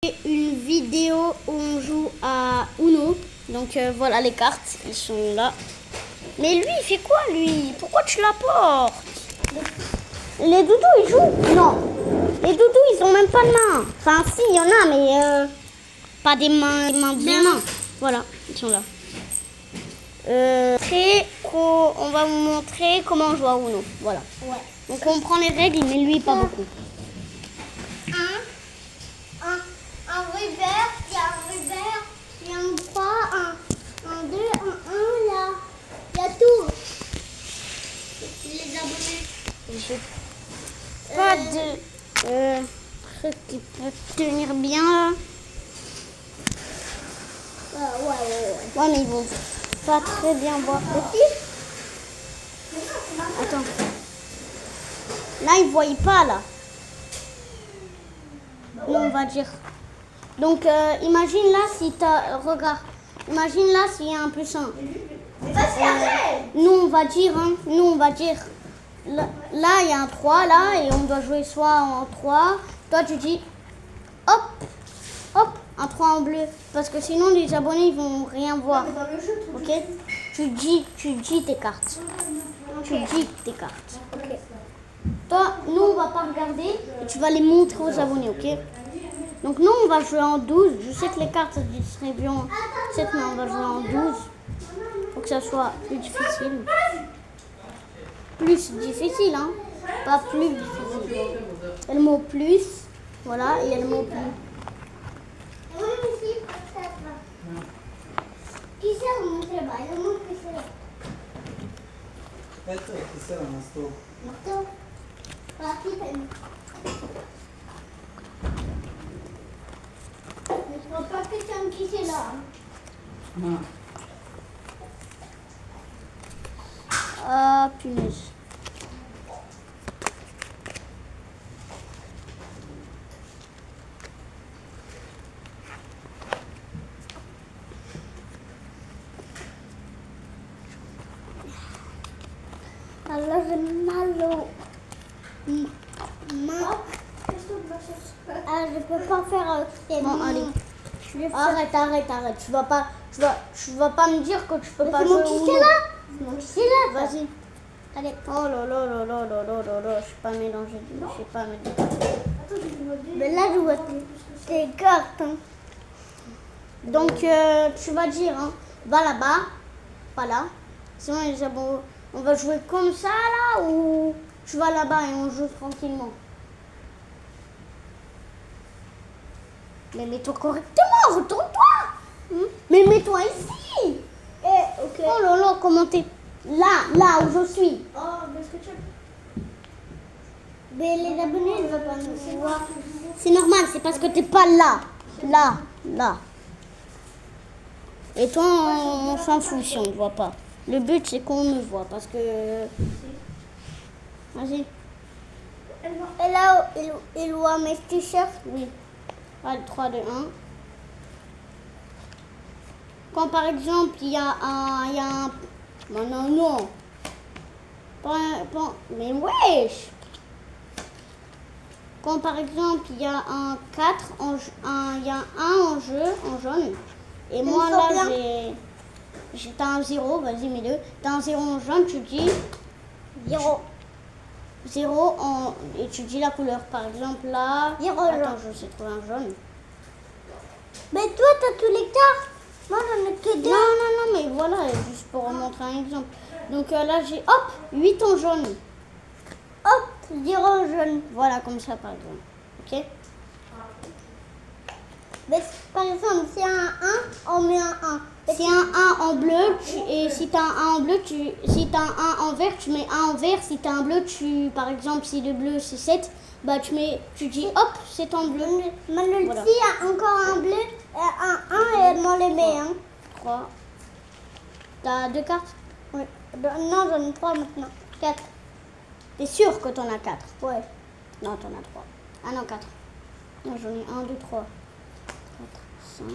Une vidéo où on joue à Uno. Donc voilà les cartes, ils sont là. Mais lui, il fait quoi lui? Pourquoi tu l'apportes? Les doudous, ils jouent? Non. Les doudous, ils ont même pas de main. Enfin, si, il y en a, mais pas des mains, des mains. Voilà, ils sont là. On va vous montrer comment on joue à Uno. Voilà. Ouais. Donc on prend les règles, mais lui, pas beaucoup. Un revers, il y a un revers, il y a un 3, un 2, un 1, là. Il y a tout. Les abonnés. J'ai pas de truc qui peut tenir bien là. Ouais, mais ils vont pas très bien voir. Attends. Là, ils ne voient pas là. Nous, on va dire. Donc, imagine là si t'as. Regarde. Imagine là s'il y a un plus 1. Nous, on va dire. Hein, nous, on va dire. Là, il y a un 3 là et on doit jouer soit en 3. Toi, tu dis. Hop. Hop. Un 3 en bleu. Parce que sinon, les abonnés, ils vont rien voir. Ok? Tu dis tes cartes. Tu dis tes cartes. Ok. Toi, nous, on va pas regarder et tu vas les montrer aux abonnés, ok? Donc, nous, on va jouer en 12. Je sais que les cartes se distribuent en 7, mais on va jouer en 12. Pour que ça soit plus difficile. Plus difficile, hein? Pas plus difficile. Il y a le mot plus, voilà, et il y a le mot plus. Qui c'est mon travail? Le monde qui c'est là? Chi sarà una sto? Marteau. Pas qui fait? Mais je crois pas que c'est un qui c'est là. No. Ah, punaise. Alors j'ai mal au... Ah, je peux pas faire tes Bon, mains. allez. Arrête. Tu vas pas me dire que tu peux pas C'est jouer mon au qui Uno. c'est là? C'est mon qui c'est là. Vas-y. Allez. Oh là, je sais pas mélanger. Je sais pas mélanger. Mais là, je vois tes cartes. Hein. Donc, tu vas dire, hein, va là-bas, pas là. Sinon, les abonnés, on va jouer comme ça, là, ou tu vas là-bas et on joue tranquillement. Mais mets-toi correctement, retourne-toi. Mais mets-toi ici. Ok. Oh là, comment t'es... Là où je suis. Oh, mais est-ce que tu... Mais les abonnés, ils ne vont pas nous voir. C'est normal, c'est parce que t'es pas là. Là. Et toi, on s'en fout si on ne voit pas. Le but, c'est qu'on me voit, parce que... Vas-y. Et là, il voit mes t-shirts. Oui. Allez, 3, 2, 1. Quand par exemple, il y a un... Non. Mais wesh. Quand par exemple, il y a un 4, il y a un en jeu, en jaune. Et moi là, t'as un 0, vas-y, mets-le. T'as un 0 en jaune, tu dis 0. 0 et tu dis la couleur. Par exemple là... Attends, je sais trouver un jaune. Mais toi, t'as tous les cartes. Moi, j'en ai que 2. Non, mais voilà, juste pour montrer un exemple. Donc là, j'ai, hop, 8 en jaune. Hop, 0 en jaune. Voilà, comme ça, par exemple. Ok? Mais par exemple, si y a un 1, on met un 1. Si un 1 en bleu, et si t'as un 1 en bleu, si t'as un 1 en vert, tu mets 1 en vert. Si t'as un bleu, par exemple, si le bleu c'est 7, bah tu dis hop, c'est en bleu. Manuel, Voilà. s'il y a encore un bleu, un 1 et on les met. 3. T'as 2 cartes? Oui. Non, j'en ai 3 maintenant. 4. T'es sûr que t'en as 4? Ouais. Non, t'en as 3. Ah non, 4. Non, j'en ai 1, 2, 3. 4, 5,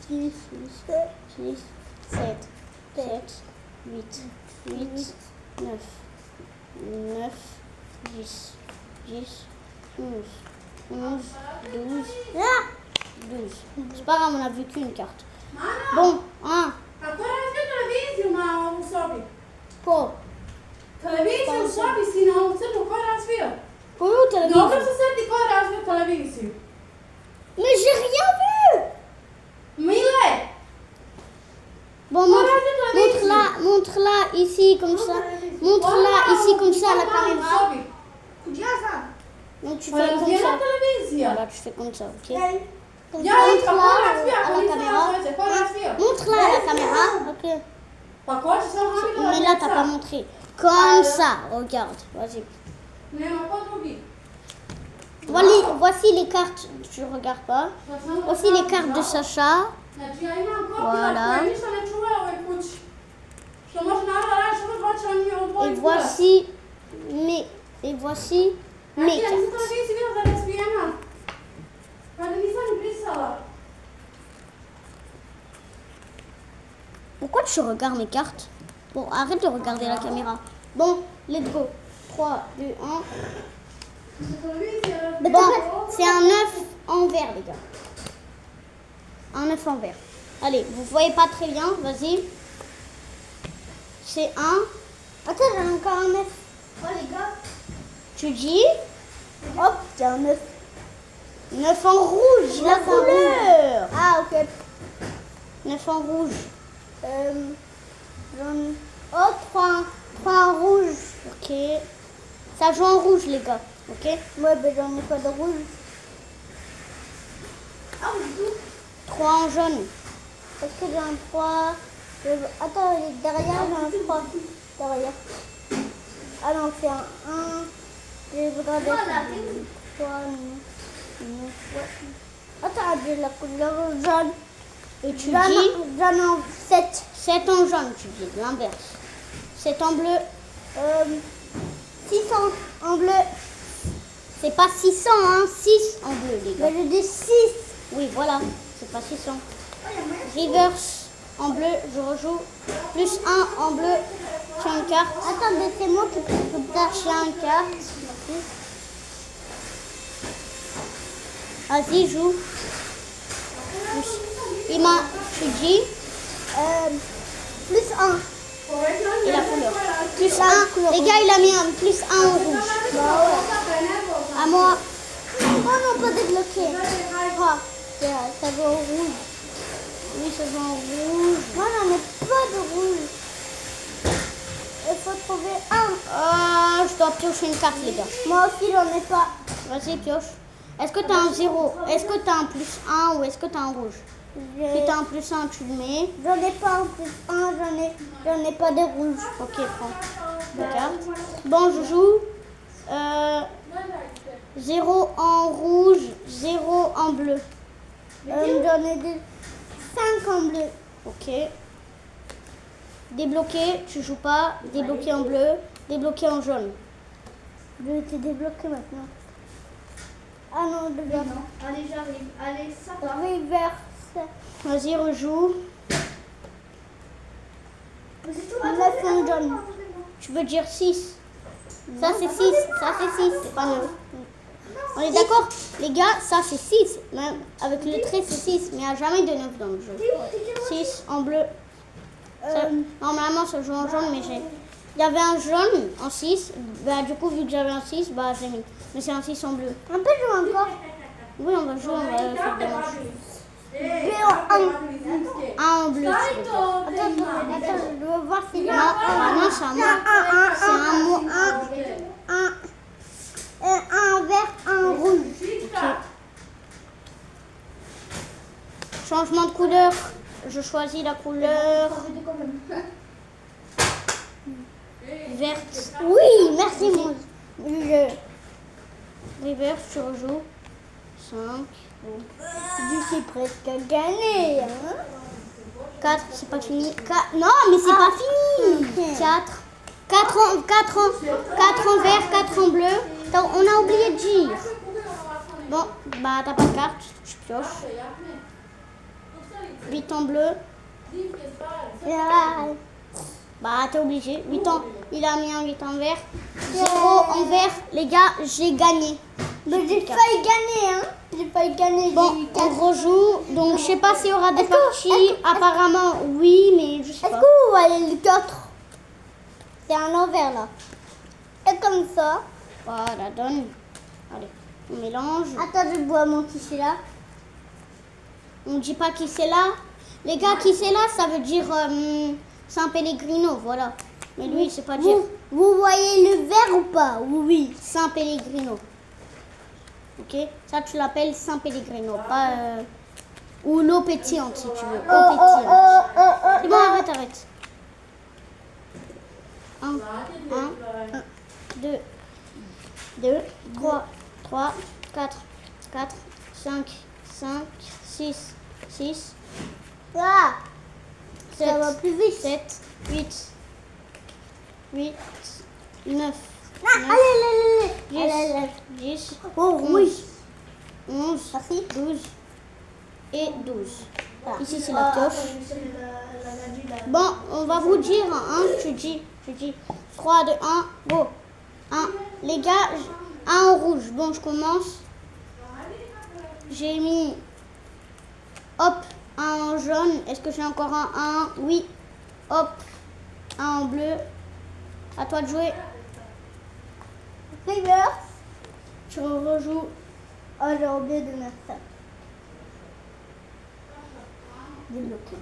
6, 7, 8, 9, 10, 11, 11, 12. Là 12. C'est pas grave, on a vu qu'une carte. Bon, 1. Agora vai ver televisão, mas não sobe. Quoi? Televisão sobe, senão você não corre viu? Comment t'as Não vu? precisa de coragem na televisão. Mais j'ai rien vu. Mile! Bon, montre-la ici comme ça. Montre-la ici comme ça à la caméra. Sobe. Donc tu fais Olha, comme vê na ça. televisão. Voilà, tu fais comme ça, ok? E aí, tá Montre-la coragem, à la caméra. coragem. Montre-la à la caméra. Ok. Pacote só rápido. Mais là, t'as pas montré. Comme ça, regarde. Vas-y. Não pode ouvir. Voici les cartes. Tu regardes pas. Voici les cartes de Sacha. Voilà. Et voici mes cartes. Pourquoi tu regardes mes cartes? Bon, arrête de regarder la caméra. Bon, let's go. 3, 2, 1. Bon, c'est un œuf en verre, les gars. Un œuf en verre. Allez, vous voyez pas très bien, vas-y. C'est un. Attends, j'ai encore un œuf. Oh les gars. Tu dis. Hop, c'est un œuf. Un œuf en rouge, la couleur. Ah ok. Un œuf en rouge. Jaune. Oh, 3 en rouge. Ok. Ça joue en rouge, les gars. Ok. Ouais, ben j'en ai pas de rouge. Ah oui, 3 en jaune. parce que j'ai un 3. Attends, derrière j'ai un 3. Derrière. Ah non, c'est un 1. Je voudrais des 3. Attends, j'ai la couleur jaune. Et tu Jaune, dis. jaune en 7. 7 en jaune, tu dis. L'inverse. 7 en bleu. 600 en bleu. C'est pas 600, hein. 6 en bleu, les gars. Mais j'ai des 6. Oui, voilà. C'est pas 600. Reverse en bleu, je rejoue. Plus 1 en bleu. J'ai une carte. Attendez, c'est moi qui peux J'ai une carte. Vas-y, joue. Il m'a. Tu dis. plus 1. Et la couleur. Plus 1. Les gars, il a mis un plus 1 en rouge. À moi. Oh non, pas débloqué. Ah, ça joue en rouge. Oui, ça joue en rouge. Moi, j'en ai pas de rouge. Il faut trouver un. Ah, je dois piocher une carte, les gars. Moi aussi, j'en ai pas. Vas-y, pioche. Est-ce que tu as un 0? Est-ce que tu as un plus 1 ou est-ce que tu as un rouge? Si tu as un plus 1, tu le mets. J'en ai pas un plus 1, j'en ai pas de rouge. Ok, prends la carte. Bon, je joue. 0 en rouge, 0 en bleu. J'en ai 5 en bleu. Ok. Débloqué, tu joues pas. Débloqué en bleu, débloqué en jaune. Je vais te débloquer maintenant. Ah non, déjà. Allez, j'arrive. Allez, ça va. Reverse. Vas-y, rejoue. 9 en jaune. Tu veux dire 6? Ça c'est 6, ça c'est 6, c'est pas 9. On est d'accord? Les gars, ça c'est 6. Même avec le trait c'est 6, mais il n'y a jamais de 9 dans le jeu. 6 en bleu. Ça- normalement ça joue en jaune, mais j'ai... Il y avait un jaune en 6. Bah, du coup, vu que j'avais un 6, bah, j'ai mis. Mais c'est un 6 en bleu. On peut jouer encore. Oui, on va jouer, on va faire des manches. B1. Un en bleu, tu veux dire. Attends, je veux voir si Non, non, c'est un moi. C'est un moi. un vert, un rouge. Ok. Changement de couleur. Je choisis la couleur verte. Oui, merci mon jeu. Reverse, tu rejoues. 5. Je suis presque gagné. 4, c'est pas fini. Non, mais c'est pas fini. Ok. 4. 4 en vert, 4 en bleu. On a oublié de dire. Bon, bah t'as pas de carte, tu pioches. 8 en bleu. Bah t'es obligé. 8 ans, il a mis un 8 en vert. 0 en vert. Les gars, j'ai gagné. Mais j'ai failli gagner, hein. J'ai failli gagner. Bon, j'ai eu on quatre. rejoue. Donc, je sais pas s'il y aura des Est-ce que- parties. Apparemment, oui, mais je sais Est-ce pas. que vous voyez le 4? C'est un envers là. Et comme ça. Voilà, donne. Allez, on mélange. Attends, je bois mon tissu là. On ne dit pas qui c'est là. Les gars, qui c'est là, ça veut dire San Pellegrino, voilà. Mais lui, il sait pas dire Vous voyez le vert ou pas? Oui. San Pellegrino. Ok? Ça, tu l'appelles San Pellegrino, pas... ou l'eau pétillante, si tu veux. Eau pétillante. C'est bon, arrête. 1, 2, 3, 4, 5, 6, Là, 7, ça va plus vite. 7, 8, 9, Ah, allez. 10, Oh, oui. 11, Merci. 12 et 12. Voilà. Ici, c'est la pioche. La Bon, on va vous dire, tu dis. 3, 2, 1, go. 1. Les gars, 1 en rouge. Bon, je commence. J'ai mis, hop, 1 en jaune. Est-ce que j'ai encore un 1? Oui. Hop, 1 en bleu. À toi de jouer. River. Tu rejoues. Oh, j'ai oublié de mettre ça. Débloqué.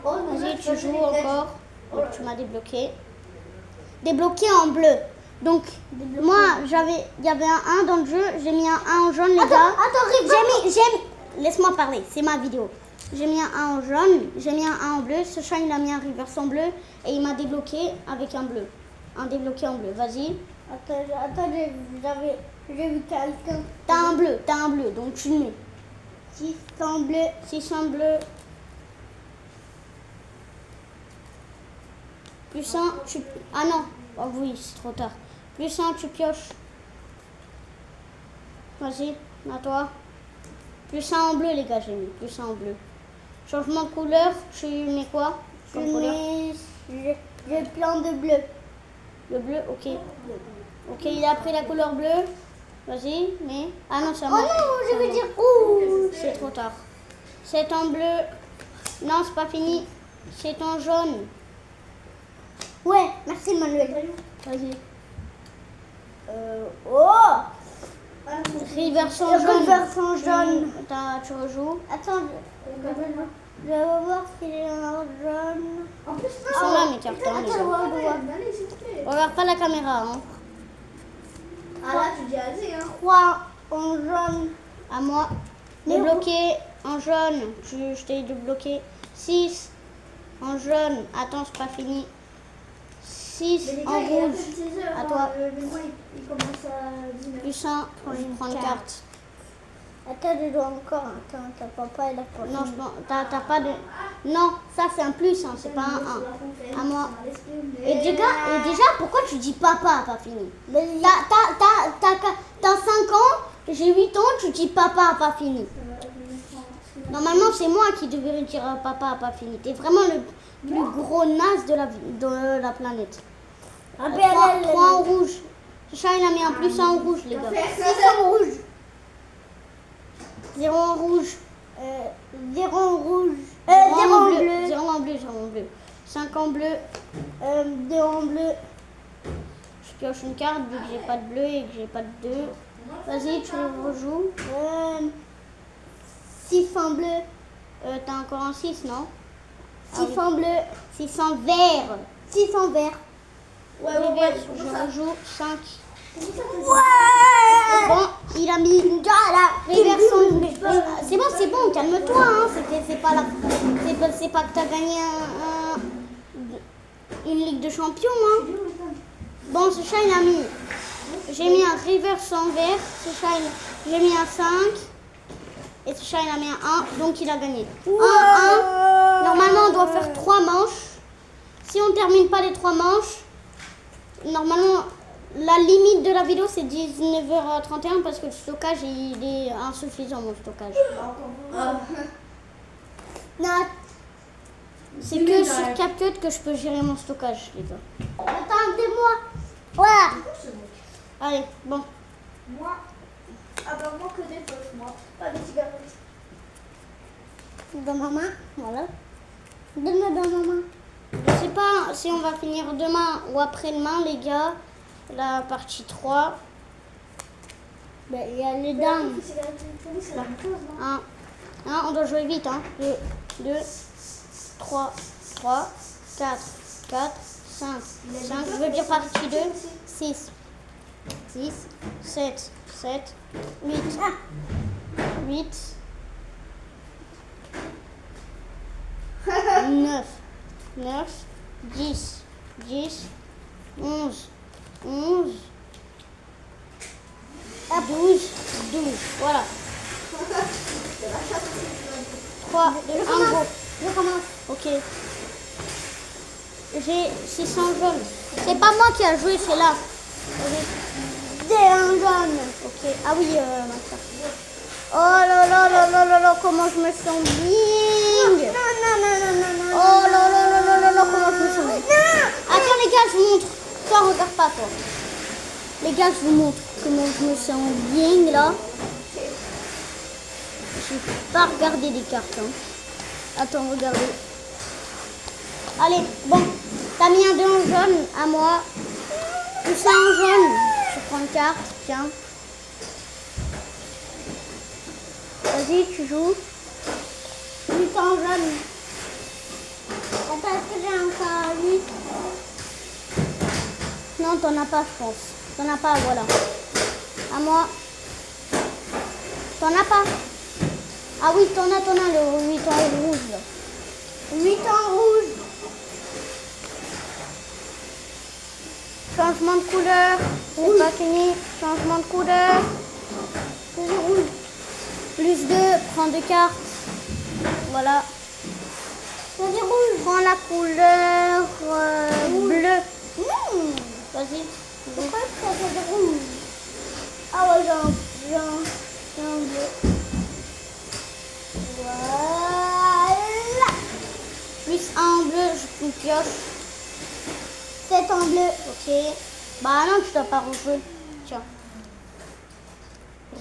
Vas-y, tu joues encore. Donc, tu m'as débloqué. Débloqué en bleu. Donc, moi, il y avait un 1 dans le jeu. J'ai mis un 1 en jaune, les gars. Attends, River. Laisse-moi parler, c'est ma vidéo. J'ai mis un 1 en jaune, j'ai mis un 1 en bleu. Ce chat, il a mis un reverse en bleu. Et il m'a débloqué avec un bleu. Un débloqué en bleu, vas-y. Attends, j'ai vu quelqu'un. T'as un bleu, donc tu le mets. 6 en bleu. 6 en bleu. Plus 1, tu... Ah non, oh oui, c'est trop tard. Plus 1, tu pioches. Vas-y, à toi. Plus 1 en bleu, les gars, j'ai mis. Plus 1 en bleu. Changement de couleur, tu mets quoi comme couleur? J'ai plein de bleu. Le bleu, ok. Ok, il a pris la couleur bleue. Vas-y, mais... Ah non, c'est à Oh moi. non, je veux dire rouge. C'est trop tard. C'est en bleu. Non, c'est pas fini. C'est en jaune. Ouais, merci Manuel. Vas-y. Oh. Reverse en jaune. Reverse en jaune. Tu rejoues. Attends, je vais voir s'il est en jaune. En plus, Ils sont là, mes cartons. les gars. allez, s'il te plaît. Regarde pas la caméra. Hein. Ah là, tu dis allez, hein. 3 en jaune. À moi. Débloqué en jaune. Je t'ai débloqué. 6 en jaune. Attends, c'est pas fini. 6 Mais les en gars, il a rouge. fait 16 heures. À toi. Le mémoire, il commence à 19. Plus 1. Je prends une carte. Attends, je dois encore. Attends, ta papa, il a pas. Non, t'as pas de... Non, ça c'est un plus, hein, c'est pas un 1. À moi. Et déjà, pourquoi tu dis papa, pas fini? T'as 5 ans, j'ai 8 ans, tu dis papa, pas fini. Normalement, c'est moi qui devrais dire papa, pas fini. T'es vraiment le plus gros naze de la planète. 3 en rouge. Ce chat, il a mis un plus 1 en rouge, les gars. 6 en rouge. 0 en rouge. 0 en rouge. 0 0 en bleu. 0 en bleu, 0 en bleu. 5 en bleu. 2 en bleu. Je pioche une carte vu que j'ai pas de bleu et que j'ai pas de 2. Vas-y, tu rejoues. 6 en bleu. T'as encore un 6, non? 6 en bleu. 6 en vert. 6 en vert. Ouais, Je rejoue 5. Ouais. Bon, il a mis une reverse en... C'est bon, calme-toi. Hein. C'est pas que t'as gagné une Ligue de Champions. Hein. Bon, ce chat, il a mis... J'ai mis un reverse en vert. Ce chat, j'ai mis un 5. Et ce chat, il a mis un 1. Donc, il a gagné. 1. Normalement, on doit faire 3 manches. Si on ne termine pas les 3 manches, normalement... La limite de la vidéo, c'est 19h31 parce que le stockage, il est insuffisant, mon stockage. Non, C'est que sur CapCut que je peux gérer mon stockage, les gars. attendez-moi. Voilà. Allez, bon. Apparemment que des fausses, moi. Pas des cigarettes. Dans ma main, voilà. Donne-moi dans ma main. Je sais pas si on va finir demain ou après-demain, les gars. La partie 3. Ben, il y a les dames. Les cigarettes électroniques, c'est la même chose, non? On doit jouer vite. 2, 3, 4, 5. Je veux dire partie 2. 6, 7, 8, 9, 10, 11, 12. Voilà. 3, 2, 1, go. Je commence. Ok. J'ai 600 jaunes. C'est pas moi qui a joué, c'est là. J'ai un jaune. Ok. Ah oui, ma soeur. Oh là là là là là là, comment je me sens bien. Non. Oh là là là là là là, comment je me sens bien. Attends les gars, je vous montre. Toi, regarde pas toi. Les gars, je vous montre comment je me sens bien là. Je vais pas regarder des cartes. Attends, regardez. Allez, bon. T'as mis un 2 en jaune à moi. Tout ça en jaune. Je prends une carte, tiens. Vas-y, tu joues. 8 en jaune. Attends, est-ce que j'ai encore 8? Non, t'en as pas, je pense. T'en as pas, voilà. À moi. T'en as pas. Ah oui, t'en as le 8 en rouge. Là. 8 en rouge. Changement de couleur. C'est pas fini. Changement de couleur. Rouge. Plus 2, prends 2 cartes. Voilà. C'est du rouge. Prends la couleur bleue. Vas-y. Pourquoi ça fait du rouge? Ah ouais, j'ai un bleu. Voilà. Plus 1 en bleu, je une pioche. 7 en bleu, ok. Bah non, tu dois pas rejouer. Tiens.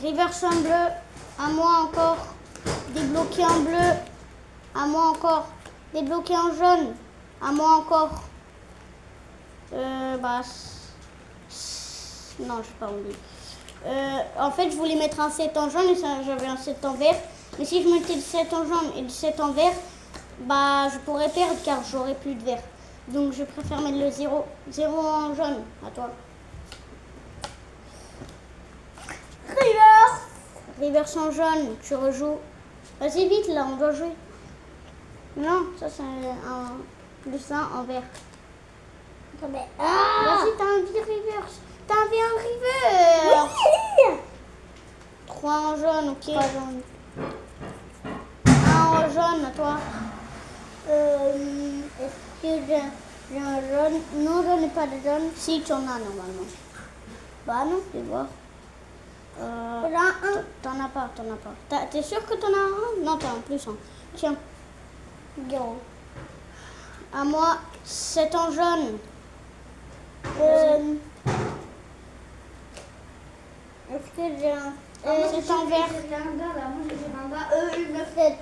Reverse en bleu. À moi encore. Débloqué en bleu. À moi encore. Débloqué en jaune. À moi encore. Non, je pas oublié. En fait, je voulais mettre un 7 en jaune et j'avais un 7 en vert. Mais si je mettais le 7 en jaune et le 7 en vert, bah je pourrais perdre car j'aurais plus de vert. Donc je préfère mettre le 0. 0 en jaune. À toi. Reverse en jaune. Tu rejoues. Vas-y vite là, on doit jouer. Non, ça c'est un plus 1 en vert. Vas-y, t'as un reverse. T'as un reverse. Oui. 3 en jaune, ok. 1 en jaune, à toi. Est-ce que j'ai un jaune? Non, j'en ai pas de jaune. Si, tu en as normalement. Bah non, je vais voir. T'en as pas. T'es sûr que t'en as un? Non, t'as un plus 1. Tiens. Zéro. À moi, 7 en jaune. Est-ce que j'ai un... C'est en vert. J'ai un gars là, moi j'ai un gars. Il me fait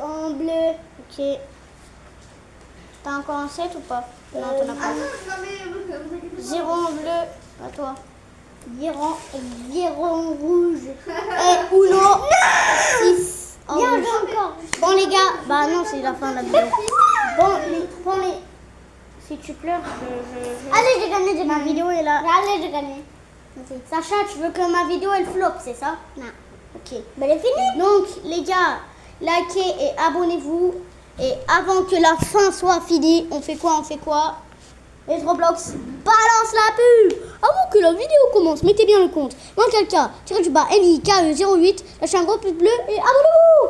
en bleu. Ok. T'as encore un 7 ou pas? Non, t'en as pas. Ah non, mais vous inquiétez pas. 0 en bleu. À toi. 0 en rouge. Et Uno. 6 en Bien, rouge. j'ai encore. Bon les gars, bah non, c'est la fin de la vidéo. Bon les... Si tu pleures, je... Allez, j'ai gagné, Ma vidéo est là. Allez, j'ai gagné. Sacha, tu veux que ma vidéo elle flop, c'est ça? Non. Ok. Mais elle est finie. Donc les gars, likez et abonnez-vous. Et avant que la fin soit finie, on fait quoi? Les Roblox balance la pub. Avant que la vidéo commence, mettez bien le compte. Dans quel cas, tirez du bas NIKE08, lâchez un gros pouce bleu et abonnez-vous.